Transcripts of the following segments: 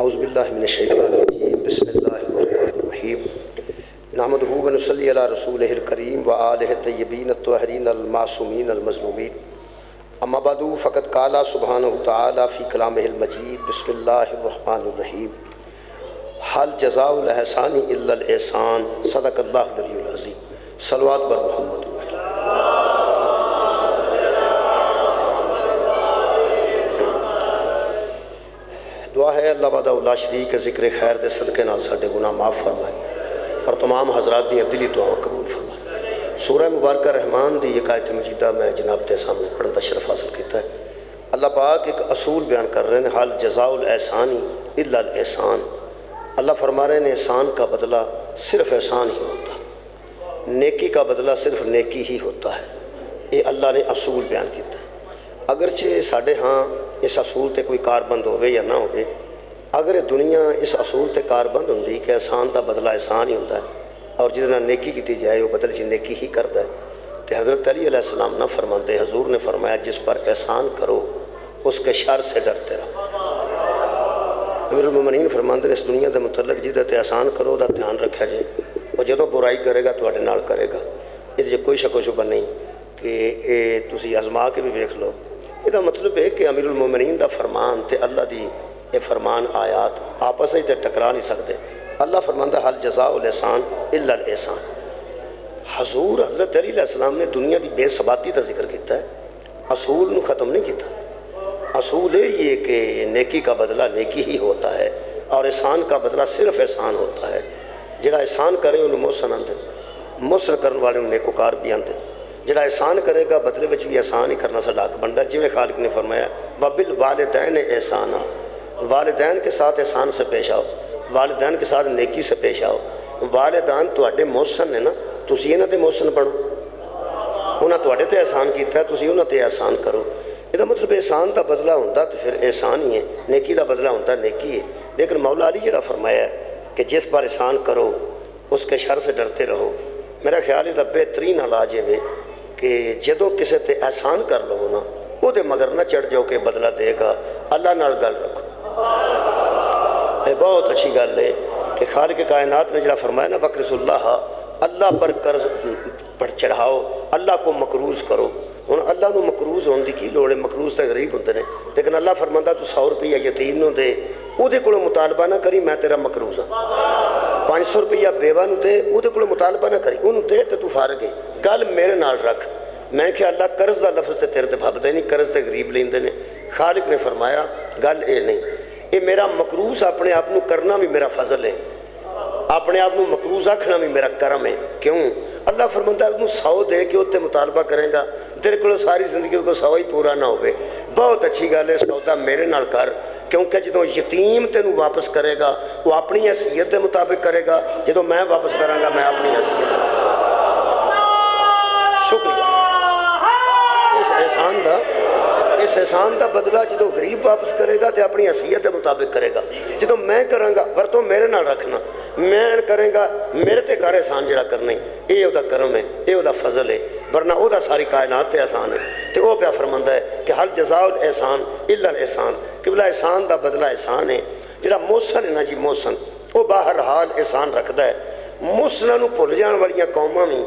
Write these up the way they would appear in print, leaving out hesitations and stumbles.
اعوذ باللہ من الشیطان الرجیم بسم اللہ الرحمن الرحیم نحمدہ و نصلی علی رسولہ الکریم و آلہ الطیبین الطاہرین المعصومین المظلومین اما بعد فقد قال سبحانہ تعالی فی کلامہ المجید بسم اللہ الرحمن الرحیم حل جزاء الاحسان الا الاحسان صدق اللہ العلی العظیم صلوات بر محمد دعا ہے اللہ وحدہ لا شریک ذکر خیر دے صدقے نال ساڈے گناہ معاف فرمائے اور تمام حضرات دی دلی دعا قبول فرمائے۔ سورہ مبارکہ رحمان دی ایک آیت مجیدہ میں جناب کے سامنے پڑھن دا شرف حاصل کیتا ہے۔ اللہ پاک ایک اصول بیان کر رہے ہیں، حل جزاء الاحسان الا الاحسان۔ اللہ فرما رہے ہیں احسان کا بدلہ صرف احسان ہی ہوتا ہے، نیکی کا بدلہ صرف نیکی ہی ہوتا ہے۔ یہ اللہ نے اصول بیان کیتا ہے۔ اگرچہ ساڈے ہاں اس اصول تے کوئی کاربند ہوئے یا نہ ہوئے، اگر دنیا اس اصول تے کاربند ہوندی کہ احسان دا بدلہ احسان ہی ہوتا ہے اور جتنا نیکی کیتی جائے وہ بدل چ نیکی ہی کرتا ہے، تو حضرت علی علیہ السلام نہ فرماتے، حضور نے فرمایا جس پر احسان کرو اس کے شر سے ڈرتے رہو۔ امیر المومنین فرماتے ہیں اس دنیا دے متعلق جہاں تے احسان کرو دا دھیان رکھا جائے، اور جدوں برائی کرے گا تواڈے نال کرے گا۔ یہ کوئی شک و شبہ نہیں کہ تسی آزما کے بھی دیکھ لو۔ یہ مطلب ہے کہ امیر المومنین دا فرمان تے اللہ دی یہ فرمان آیات آپس ہی تے ٹکرا نہیں سکتے۔ اللہ فرماندہ حل جزاء الاحسان الا الاحسان۔ حضور حضرت علی علیہ السلام نے دنیا دی بے ثباتی کا ذکر کیتا ہے، اصول نو ختم نہیں کیتا۔ اصول ہے یہ کہ نیکی کا بدلہ نیکی ہی ہوتا ہے اور احسان کا بدلہ صرف احسان ہوتا ہے۔ جڑا احسان کرے انہوں محسن آندے، محسن کرنے والے انہوں نیکوکار بھی آندے۔ جڑا احسان کرے گا بدلے وچ بھی احسان ہی کرنا سا ڈاک بنتا، جویں خالق نے فرمایا وبالوالدین احسانا، والدین کے ساتھ احسان سے پیش آؤ، والدین کے ساتھ نیکی سے پیش آؤ۔ والدین تواڈے محسن نے نا، تسی انہاں تے محسن بنو، انہاں تواڈے تے احسان کیتا ہے، تسی انہاں تے احسان کرو۔ یہ مطلب احسان دا بدلہ ہوندا تو پھر احسان ہی ہے، نیکی دا بدلہ ہوندا نیکی ہے۔ لیکن مولا علی جڑا فرمایا ہے کہ جس پر احسان کرو اس کے شر سے ڈرتے رہو، میرا خیال ہے بہترین علاج ہے کہ جدوں کسے تے احسان کر لو نا، وہ دے مگر نہ چڑھ جاؤ کہ بدلہ دے گا، اللہ نال گل رکھو۔ یہ بہت اچھی گل ہے کہ خالق کائنات نے جڑا فرمایا نا وقرض اللہ، اللہ پر قرض پر چڑھاؤ، اللہ کو مقروض کرو۔ ہن اللہ نو مقروض ہون دی کی لوڑ ہے؟ مقروض تے غریب ہوندے نے، لیکن اللہ فرماندا تو 100 روپیہ یتیم نو دے، او دے کولوں مطالبہ نہ کری میں تیرا مقروض ہاں۔ 500 روپیہ بیوہ نو دے، او دے کولوں مطالبہ نہ کری، انہوں دے تے تو فارغ ہے، گل میرے نال رکھ۔ میں کہ اللہ قرض دا لفظ تے تیرے تے بھبدے نہیں، قرض تے غریب لیندے نے۔ خالق نے فرمایا گل اے نہیں، اے میرا مقروض اپنے آپ نو کرنا بھی میرا فضل ہے، اپنے آپ نو مقروض آکھنا بھی میرا کرم ہے۔ کیوں؟ اللہ فرماتا ہے انہوں 100 دے کے اتنے مطالبہ کریں گا، تیرے کو ساری زندگی کو 100 ہی پورا نہ ہوئے۔ بہت اچھی گل ہے، سودا میرے نال کر، کیونکہ جدوں یتیم تینوں واپس کرے گا وہ اپنی حیثیت کے مطابق کرے گا، جدوں میں واپس کراں گا میں اپنی حیثیت۔ شکریہ۔ اس احسان دا بدلہ جدوں غریب واپس کرے گا تو اپنی حیثیت کے مطابق کرے گا، جدوں میں کراں گا ورتوں میرے نال رکھنا، میں کرے گا میرے تے کر احسان جڑا کرنا ہے، یہ وہ کرم ہے، یہ وہ فضل ہے، ورنہ وہ ساری کائنات تے احسان ہے۔ تو وہ پیا فرماندا ہے کہ حل جزاء الاحسان الا الاحسان، کہ بلا احسان دا بدلہ احسان ہے۔ جڑا محسن ہے نا جی، محسن وہ باہر حال احسان رکھدا ہے۔ محسناں نو بھول جان والیاں قوماں بھی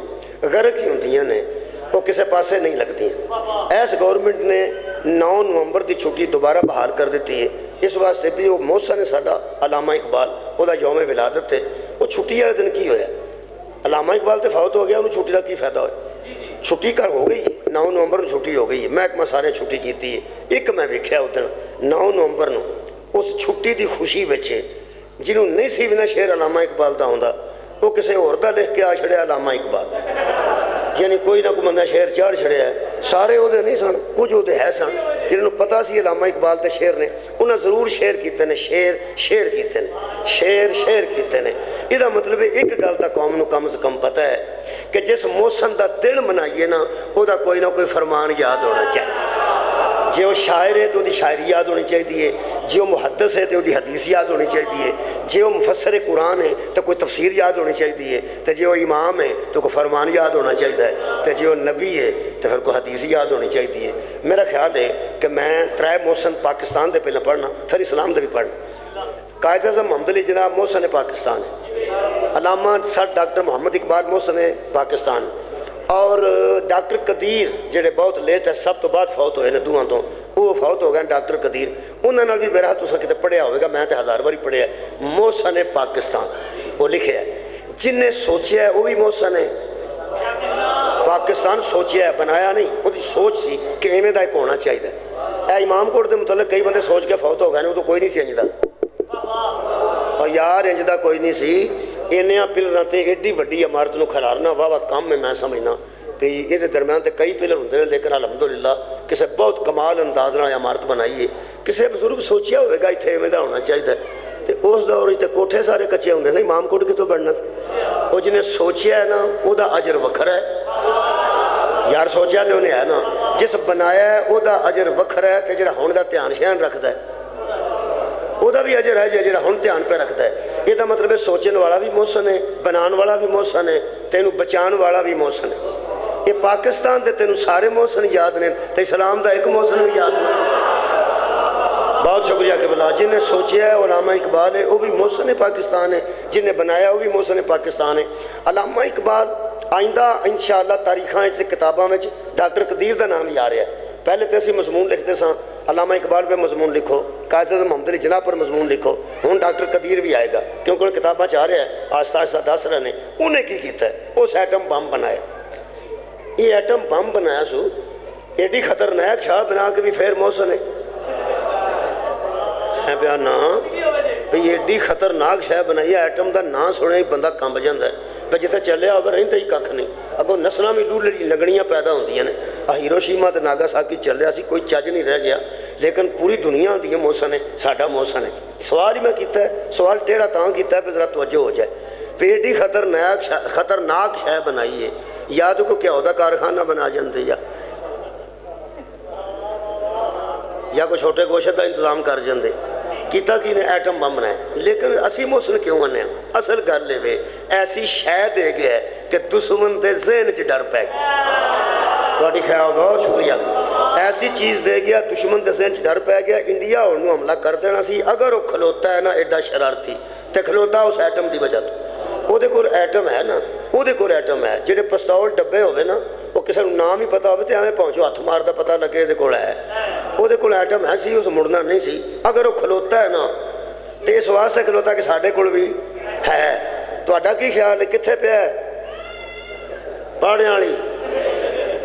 غرق ہی ہوندیاں نے، وہ کسے پاسے نہیں لگتی ہیں۔ ایس گورنمنٹ نے 9 نومبر دی چھٹی دوبارہ بحال کر دیتی ہے، اس واسطے بھی وہ محسن ہے ساڈا علامہ اقبال، وہ یوم ولادت ہے، وہ چھٹی والے دن کی ہویا؟ علامہ اقبال تے فوت ہو گیا، انہوں چھٹی کا کی فائدہ ہویا؟ چھٹی کر ہو گئی ہے، 9 نومبر نو چھٹی ہو گئی ہے، محکمہ سارے چھٹی کیتی ہے۔ ایک میں ویکھیا اس دن 9 نومبر نو اس چھٹی دی خوشی بچے جنہوں نہیں سی بھی نہ شعر علامہ اقبال دا ہوندا، وہ کسے اور دا لکھ کے آ چھڑیا علامہ اقبال، یعنی کوئی نہ کوئی بندہ شعر چاڑ چھڑیا ہے۔ سارے وہ نہیں سن، کچھ وہ ہے سن جنہوں پتہ سی علامہ اقبال تے شعر نے، انہیں ضرور شعر کیتے نے، شعر کیتے نے، شعر کیتے نے۔ یہ مطلب ہے ایک گل دا قوم نو کم از کم پتہ ہے کہ جس موسم دا دن منائیے نا، وہ دا کوئی نہ کوئی فرمان یاد ہونا چاہیے۔ جی وہ شاعر ہے تو دی شاعری یاد ہونی چاہیے، جی وہ محدث ہے تو دی حدیث یاد ہونی چاہیے، جی وہ مفسر قرآن ہے تو کوئی تفسیر یاد ہونی چاہیے، تو جی وہ امام ہے تو کوئی فرمان یاد ہونا چاہیے، تو جی وہ نبی ہے تو پھر کوئی حدیث یاد ہونی چاہیے۔ میرا خیال ہے کہ میں 3 موسم پاکستان دے پہلے پڑھنا، پھر اسلام دے بھی پڑھنا۔ قائد اعظم محمد علی جناب محسن پاکستان ہے، علامہ سر ڈاکٹر محمد اقبال محسن پاکستان، اور ڈاکٹر قدیر جڑے بہت لیٹ ہے سب تو بعد فوت ہوئے نے دوہاں تو، وہ فوت ہو گئے ڈاکٹر قدیر، انہوں نے بھی میرا تساں کتے پڑھیا ہوئے گا، میں تے 1000 باری پڑھیا ہے، محسن پاکستان وہ لکھے ہے، جن نے سوچیا ہے وہ بھی محسن ہے پاکستان، سوچیا ہے بنایا نہیں، وہ دی سوچ سی کہ ایمیں دا ایک ہونا چاہیے۔ اے امام کوٹ دے متعلق کئی بندے سوچ کے فوت ہو گئے نے، وہ تو کوئی نہیں سی انجدہ، اور یار انجدہ کوئی نہیں سی، انہیاں پلراں تے ایڈی وڈی عمارت نو کھلارنا واہ کام میں سمجھنا کہ یہ درمیان تے کئی پلر ہوندے ہیں، لیکن الحمدللہ کسے بہت کمال انداز نال عمارت بنائی ہے، کسے بزرگ سوچیا ہوئے گا اتھے ایویں دا ہونا چاہیے، تے اس دور تے کوٹھے سارے کچے ہوندے تھے، امام کوٹ کتوں بڑھنا وہ جنہیں سوچیا ہے نا وہ دا اجر وکھرا ہے، یار سوچیا تے انہیں ہے نا، جس بنایا ہے وہ دا اجر وکھرا ہے، تے جڑا ہون دا دھیان شہن رکھدا ہے وہ دا بھی اجر ہے جڑا ہون دھیان پہ رکھدا ہے۔ یہ دا مطلب ہے سوچن والا بھی محسن ہے، بنان والا بھی محسن ہے، تینوں بچان والا بھی محسن ہے۔ یہ پاکستان دے تینوں سارے محسن یاد نے، تے اسلام دا ایک محسن بھی یاد نے۔ بہت شکریہ کہ بلا جن نے سوچیا ہے علامہ اقبال ہے وہ بھی محسن پاکستان ہے، جن نے بنایا وہ بھی محسن پاکستان ہے۔ علامہ اقبال آئندہ انشاءاللہ تاریخاں سے کتاباں میں ڈاکٹر قدیر دا نام آ رہا ہے، پہلے تو اسی مضمون لکھتے ساں علامہ اقبال پہ مضمون لکھو، قائد اعظم محمد علی جناح پر مضمون لکھو، ہوں ڈاکٹر قدیر بھی آئے گا کیونکہ انہیں کتاباں چاہ رہا ہے، آہستہ آہستہ دس رہے ہیں انہیں کی کیتا ہے، اس ایٹم بم بنایا، یہ ایٹم بم بنایا سو ایڈی خطرناک شاہ بنا کے بھی پھر محسن ہے پیا نا، یہ ایڈی خطرناک شاہ بنائی ہے، ایٹم دا نا سنے بندہ کمب جاندہ ہے، پہ جتے چلے آور رہندہ ہی ککھ نہیں، اگو نسلہ میں لگڑیاں پیدا ہوندی ہیں، ہیروشیما تے ناگاساکی چلے آسی کوئی چاج نہیں رہ گیا، لیکن پوری دنیا دی محسن ہے، ساڈا محسن ہے۔ سوال ہی میں کیتا ہے، سوال ٹیڑا تاں کیتا ہے پہ ذرا توجہ ہو جائے، پہ ایڈی خطرناک شاہ بنائی ہے، یاد کو کیا ہوتا کارخانہ بنا جاندے یا کوئی چھوٹے گوشت کا انتظام کر جاندے، کیتا کی نے ایٹم بم بنائے، لیکن اسی محسن کیوں آنے ہیں؟ اصل کر لے وے ایسی شے دے گیا ہے کہ دشمن دے ذہن چ ڈر پہ گیا، تو خیال بہت شکریہ، ایسی چیز دے گیا دشمن دے ذہن چ ڈر پہ گیا، انڈیا انہوں حملہ کر دینا سی، اگر وہ کھلوتا ہے نا ایڈا شرارتی تے کھلوتا اس ایٹم دی وجہ تو وہ دے کول ایٹم ہے نا، وہ دے کول ایٹم ہے، جڑے پستول ڈبے ہوئے نا وہ کسی نام ہی پتا ہوئے تے ہمیں پہنچو ہاتھ مار دا پتہ لگے دے کول ہے، وہ دے کول ایٹم ہے سی، اس مڑنا نہیں سی، اگر وہ کھلوتا ہے نا تو اس واسطے کھلوتا کہ ساڑھے کول بھی ہے، تو اڈا کی خیال ہے کتھے پہ ہے پاڑے آلی،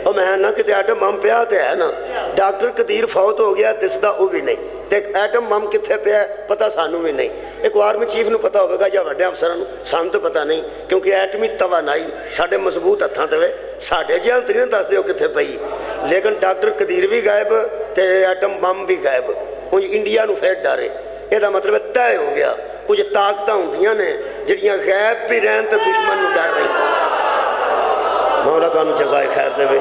اور میں نہ کتے ایٹم بم پیا تے ہے نا، ڈاکٹر قدیر فوت ہو گیا دسدا وہ بھی نہیں، تے ایٹم بم کتھے پہ ہے پتہ سانو بھی نہیں، ایک آرمی چیف نو پتہ ہوگا یا وڈے افسران سان تو پتہ نہیں، کیونکہ ایٹمی توانائی ساڑھے مضبوط ہتھاں تے ساڑھے جہاں ترین دس دیو کتھے پئی، لیکن ڈاکٹر قدیر بھی غائب تے ایٹم بم بھی غائب، انج انڈیا نو پھر ڈارے، یہ دا مطلب طے ہو گیا، کچھ طاقتاں ہوندیاں نے جڑیاں غائب بھی رہن تے دشمن نو ڈر رہی، مولا کانو جزائے خیر دے وے،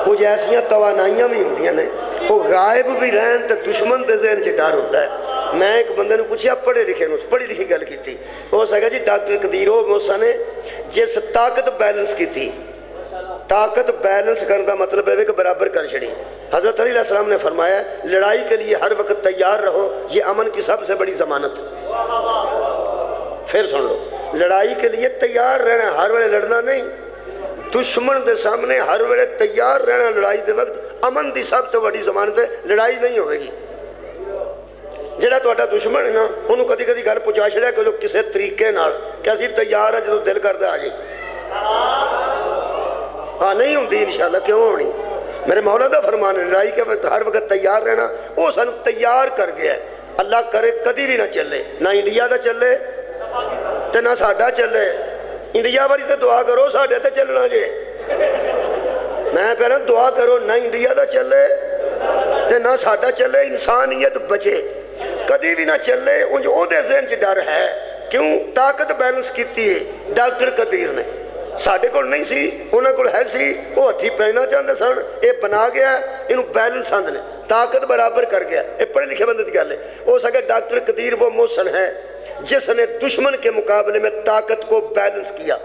کچھ ایسیاں توانائیاں بھی ہوندیاں نے وہ غائب بھی رہن تے دشمن دے ذہن چ ڈر ہوتا ہے۔ میں ایک بندے نے پوچھا پڑھے لکھے نو پڑھی لکھی گل کی تھی، وہ سکا جی ڈاکٹر قدیر ہو محسن نے جس طاقت بیلنس کی تھی، طاقت بیلنس کرنے کا مطلب ہے کہ برابر کر چھڑی، حضرت علی علیہ السلام نے فرمایا لڑائی کے لیے ہر وقت تیار رہو، یہ امن کی سب سے بڑی ضمانت، پھر سن لو، لڑائی کے لیے تیار رہنا، ہر وقت لڑنا نہیں، دشمن دے سامنے ہر ویلے تیار رہنا لڑائی دے وقت امن دی سب تو بڑی ضمانت ہے، لڑائی نہیں ہوئے گی، جڑا تہاڈا دشمن ہے نا انہوں کدی کدی گل پہنچا چھڑیا کہ کسے طریقے نال کہ اسی تیار ہے جدوں دل کردا آ جائے، ہاں نہیں ہوندی انشاءاللہ، کیوں ہونی؟ میرے مولا دا فرمان ہے لڑائی کے وقت ہر وقت تیار رہنا، وہ سن تیار کر گیا ہے، اللہ کرے کدی بھی نہ چلے، نہ انڈیا دا چلے تے نہ ساڈا چلے، انڈیا والی تے دعا کرو ساڈے تے چلنا جے، میں پہلے دعا کرو نہ انڈیا دا چلے تے نہ ساڈا چلے، انسانیت بچے، کدی بھی نہ چلے، انج او دے ذہن چ ڈر ہے، کیوں؟ طاقت بیلنس کیتی ہے ڈاکٹر قدیر نے، ساڈے کول نہیں سی، انہاں کول ہے سی، وہ ہتھی پہنا چاہندے سن، اے بنا گیا، انہوں بیلنس آندے نے، طاقت برابر کر گیا، اے پڑھے لکھے بندے دی گل ہے، ہو سکے ڈاکٹر قدیر وہ محسن ہے جس نے دشمن کے مقابلے میں طاقت کو بیلنس کیا،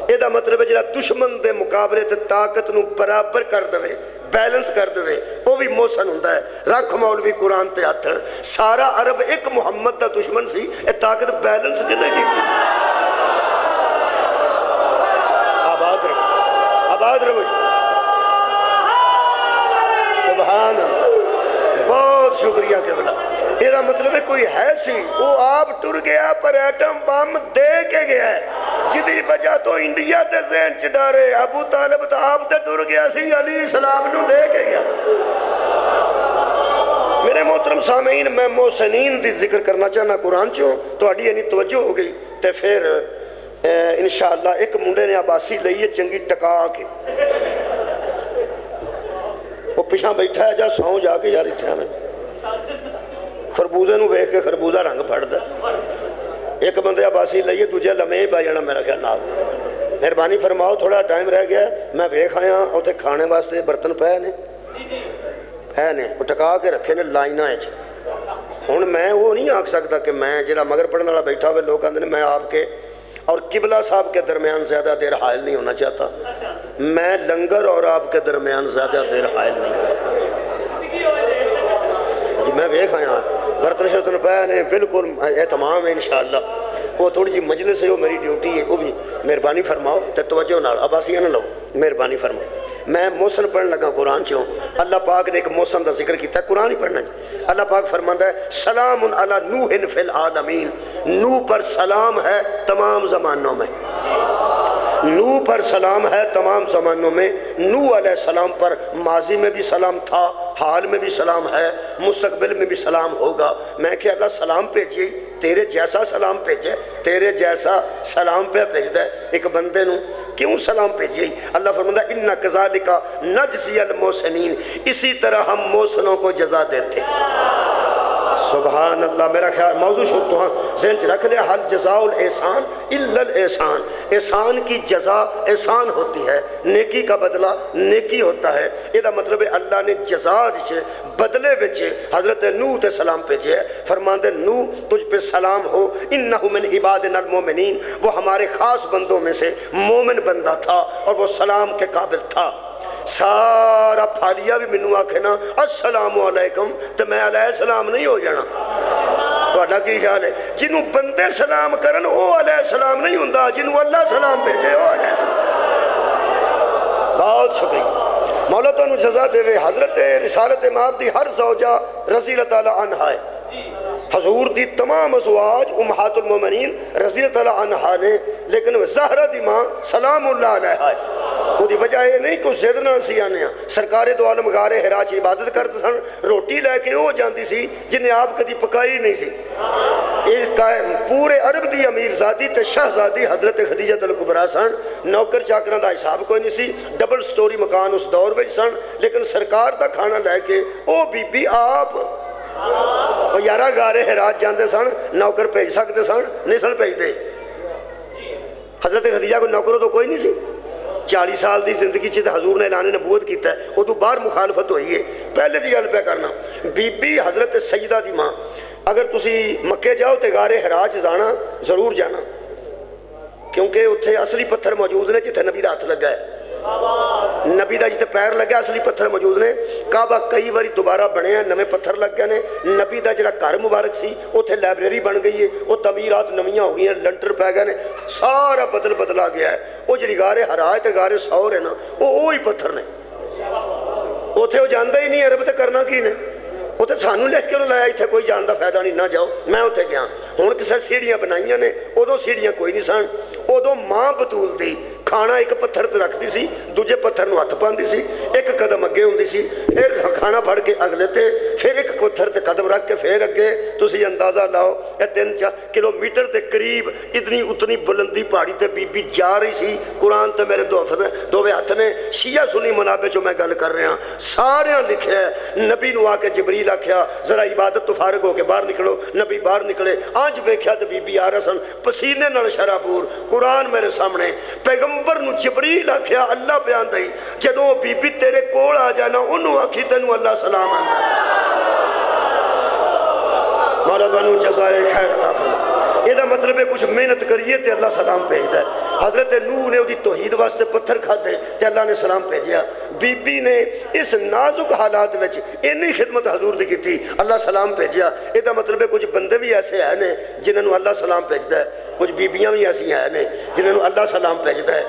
یہ دا مطلب ہے جڑا دشمن دے مقابلے تے طاقت نو برابر کر دوے، بیلنس کر دے وہ بھی محسن ہوتا ہے. رکھ مولوی قرآن تے ہاتھ. سارا عرب ایک محمد دا دشمن سی, اے طاقت بیلنس جنہیں کیتی. آباد رہو, آباد رہو. سبحان اللہ, بہت شکریہ قبلہ. یہ مطلب ہے کوئی ہے سی وہ آپ ٹر گیا پر ایٹم بم دے کے گیا ہے, جدی وجہ تو انڈیا تے ذہن چ ڈارے. ابو طالب تو آپ تے ٹر گیا سی, علی السلام نو دے کے گیا. میرے محترم سامعین, میں محسنین دی ذکر کرنا چاہنا قرآن چوں, تو اڈی یعنی توجہ ہو گئی. تے پھر انشاءاللہ ایک منڈے نے عباسی لئیے چنگی ٹکا کے, وہ پیچھا بیٹھا ہے, جا ساؤں جا کے یار اٹھا میں خربوزے نو ویکھ کے خربوزہ رنگ پھڑ دا. ایک بندے عباسی لئیے دوجہ لمحے پا جانا میرا خیال نال. مہربانی فرماؤ, تھوڑا ٹائم رہ گیا, میں ویکھ آیا اوتے کھانے واسطے برتن پے نے وہ ٹکا کے رکھے نے لائناں وچ. ہن میں وہ نہیں آکھ سکتا کہ میں جڑا مگر پڑھنے والا بیٹھا ہوئے لوگ کہندے نے میں آپ کے اور قبلہ صاحب کے درمیان زیادہ دیر حائل نہیں ہونا چاہتا. میں لنگر اور آپ کے درمیان زیادہ دیر حائل نہیں. جی میں ویکھ آیا برتن شرطن پہ نے بالکل اہتمام ہے انشاءاللہ. وہ تھوڑی جی مجلس ہے, وہ میری ڈیوٹی ہے, وہ بھی مہربانی فرماؤ تے توجہ نال عباسیاں نہ لو, مہربانی فرماؤ. میں محسن پڑھن لگا قرآن چوں. اللہ پاک نے ایک محسن دا ذکر کیتا ہے, قرآن ہی پڑھنا ہے. اللہ پاک فرماندا ہے سلام علی نوح فی العالمین. نوح پر سلام ہے تمام زمانوں میں. نوح پر سلام ہے تمام زمانوں میں. نوح علیہ السلام پر ماضی میں بھی سلام تھا, حال میں بھی سلام ہے, مستقبل میں بھی سلام ہوگا. میں کہ اللہ سلام بھیجیے, تیرے جیسا سلام بھیجے, تیرے جیسا سلام پہ بھیج دے ایک بندے نو, کیوں سلام بھیجیے؟ اللہ فرماتا ہے اِنَّا كَذَلِكَ نَجْزِيَ الْمُحْسِنِينَ, اسی طرح ہم محسنوں کو جزا دیتے. سبحان اللہ. میرا خیال موضوع شروع تو ہاں ذہن چ رکھ لیا, حل جزاء الاحسان الا الاحسان. احسان کی جزا احسان ہوتی ہے, نیکی کا بدلہ نیکی ہوتا ہے. یہ مطلب ہے اللہ نے جزا بدلے وچ حضرت نوح تے سلام بھیجے. فرماندے نوح تجھ پہ سلام ہو, انہ من عبادنا المومنین, وہ ہمارے خاص بندوں میں سے مومن بندہ تھا اور وہ سلام کے قابل تھا. سارا پھالیا بھی منو آکھے نا السلام علیکم تو میں علیہ السلام نہیں ہو جانا. تو کی خیال ہے جنہوں بندے سلام کرن وہ علیہ السلام نہیں ہوندہ, جنہوں اللہ سلام بھیجے وہ علیہ السلام. بہت شکریہ مولا تو انہوں جزا دے وے. حضرت رسالت مآب دی ہر زوجہ رضی اللہ تعالیٰ عنہ ہے, حضور دی تمام ازواج امہات المومنین رضی اللہ تعالیٰ عنہ نے, لیکن زہرہ دی ماں سلام اللہ علیہ ہے. وہ دی وجہ یہ نہیں کہ زیدنا سی آنے ہیں. سرکار دو عالم غار حرا چ عبادت کرتے سن, روٹی لے کے وہ جاندی سی جنہیں آپ کدی پکائی نہیں سی. پورے عرب دی امیر زادی تے شہزادی حضرت خدیجہ الکبریٰ سن. نوکر چاکران دا حساب کوئی نہیں سی, ڈبل سٹوری مکان اس دور میں سن, لیکن سرکار دا کھانا لے کے او بی بی آپ یارہ غار حرا جاندے سن. نوکر بھیج سکتے سن نہیں سن بھیج دے. حضرت خدیجہ کو نوکروں تو کوئی نہیں سی. 40 سال دی زندگی چھتے حضور نے اعلان نبوت کیتا ہے, وہ تو باہر مخالفت ہوئی ہے. پہلے دی گل پہ کرنا, بی بی حضرت سیدہ دی ماں, اگر تسی مکے جاؤ تے غار حرا چ جانا ضرور جانا, کیونکہ اتھے اصلی پتھر موجود نے جتھے نبی دا ہاتھ لگا ہے. نبی دا جتے پیر لگا اصلی پتھر موجود نے. کعبہ کئی واری دوبارہ بنے ہیں, نمیں پتھر لگ گئے نے. نبی دا جڑا گھر مبارک سی اتھے لائبریری بن گئی ہے, وہ تعمیرات نمیاں ہو گئی ہیں, لنٹر پہ گئے نے, سارا بدلا گیا ہے. وہ جڑی غار حرا تے غار ثور ہے نا, وہ ہی پتھر نے. اتھے وہ جاندا ہی نہیں عرب تے کرنا کی نے. اتھے سانو لکھ کے لایا اتھے کوئی جان دا فائدہ نہیں, نہ جاؤ. میں اتھے گیا ہن کسے سیڑھیاں بنائیاں نے, ادو سیڑھیاں کوئی نہیں سن. ادو ماں بطول دی کھانا ایک پتھر تے رکھ دی سی, دوجے پتھر نو ہاتھ پاندی سی, ایک قدم اگے ہوندی سی, پھر کھانا پھڑ کے اگلے تے, پھر ایک پتھر تے قدم رکھ کے پھر اگے. تسی اندازہ لاؤ یہ 3 کلومیٹر تے قریب اتنی بلندی پہاڑی تے بی بی جا رہی سی. قرآن تے میرے دووے ہاتھ نے, شیعہ سنی منابع جو میں گل کر رہا سارے لکھے ہے. نبی نو آ کے جبریل آکھیا ذرا عبادت تو فارغ ہو کے باہر نکلو. نبی باہر نکلے, آنج ویکھیا تے بی بی آ رہا سن پسینے نال شرابور. قرآن میرے سامنے, پیغمبر نو جبریل آکھیا اللہ بیان دئی جدوں بی بی تیرے کول آ جانا انہوں آکھی تینوں اللہ سلام آندا. مولا بانو جزائے خیر عطا فرمائے. یہ مطلب ہے کچھ محنت کریے تے اللہ سلام بھیجدا ہے. حضرت نوح نے وہ توحید واسطے پتھر کھاتے تے اللہ نے سلام بھیجیا، بی بی نے اس نازک حالات وچ اینی خدمت حضور دی کیتی، اللہ سلام بھیجیا۔ یہ دا مطلب ہے کچھ بندے بھی ایسے ہیں نے جنہوں اللہ سلام بھیجدا ہے، کچھ بیبیاں بھی ایسی ہیں نے جنہوں اللہ سلام بھیجدا ہے۔